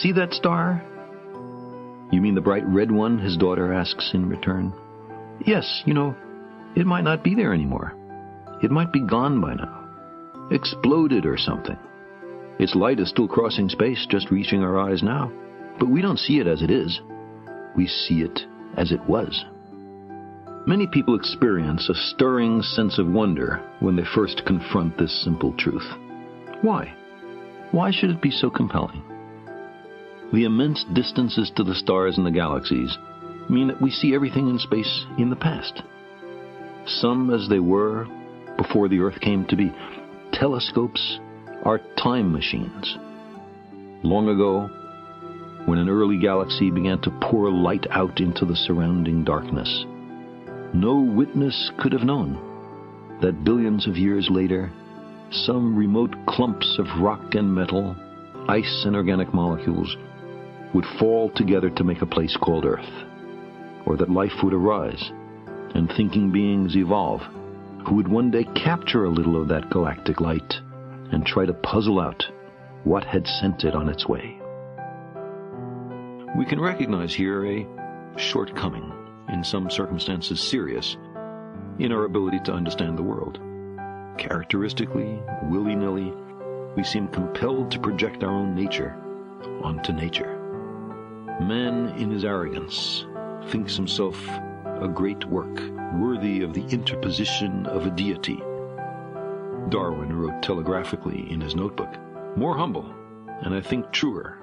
See that star? You mean the bright red one? His daughter asks in return. Yes, it might not be there anymore. It might be gone by now. Exploded or something. Its light is still crossing space, just reaching our eyes now. But we don't see it as it is. We see it as it was. Many people experience a stirring sense of wonder when they first confront this simple truth. Why? Why should it be so compelling? The immense distances to the stars and the galaxies mean that we see everything in space in the past. Some as they were before the Earth came to be. Telescopes are time machines. Long ago, when an early galaxy began to pour light out into the surrounding darkness, no witness could have known that billions of years later, some remote clumps of rock and metal, ice and organic molecules would fall together to make a place called Earth, or that life would arise and thinking beings evolve who would one day capture a little of that galactic light and try to puzzle out what had sent it on its way. We can recognize here a shortcoming, in some circumstances serious, in our ability to understand the world. Characteristically, willy-nilly, we seem compelled to project our own nature onto nature. Man, in his arrogance, thinks himself a great work, worthy of the interposition of a deity. Darwin wrote telegraphically in his notebook, more humble, and I think truer,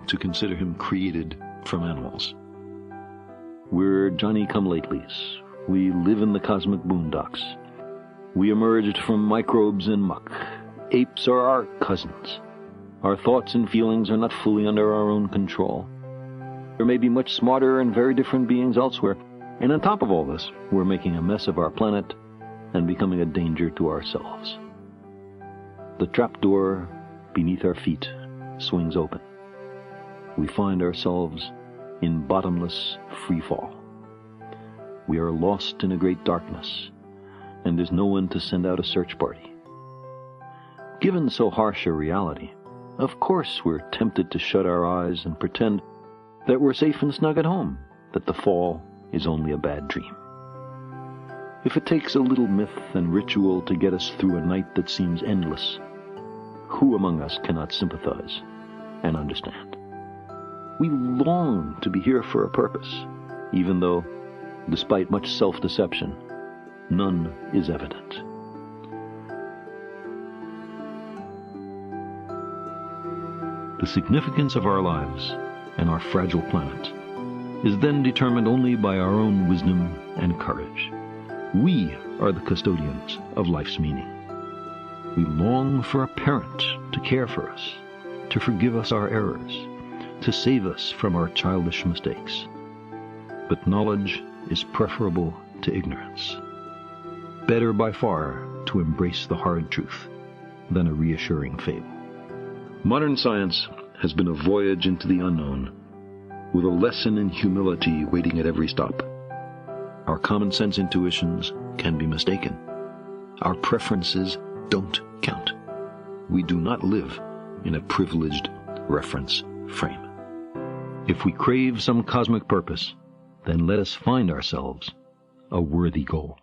to consider him created from animals. We're Johnny-come-latelys. We live in the cosmic boondocks. We emerged from microbes and muck. Apes are our cousins. Our thoughts and feelings are not fully under our own control. There may be much smarter and very different beings elsewhere, and on top of all this, we're making a mess of our planet and becoming a danger to ourselves. The trapdoor beneath our feet swings open. We find ourselves in bottomless freefall. We are lost in a great darkness, and there's no one to send out a search party. Given so harsh a reality, of course we're tempted to shut our eyes and pretend that we're safe and snug at home, that the fall is only a bad dream. If it takes a little myth and ritual to get us through a night that seems endless, who among us cannot sympathize and understand? We long to be here for a purpose, even though, despite much self-deception, none is evident. The significance of our lives and our fragile planet is then determined only by our own wisdom and courage. We are the custodians of life's meaning. We long for a parent to care for us, to forgive us our errors, to save us from our childish mistakes. But knowledge is preferable to ignorance. Better by far to embrace the hard truth than a reassuring fable. Modern science has been a voyage into the unknown, with a lesson in humility waiting at every stop. Our common sense intuitions can be mistaken. Our preferences don't count. We do not live in a privileged reference frame. If we crave some cosmic purpose, then let us find ourselves a worthy goal.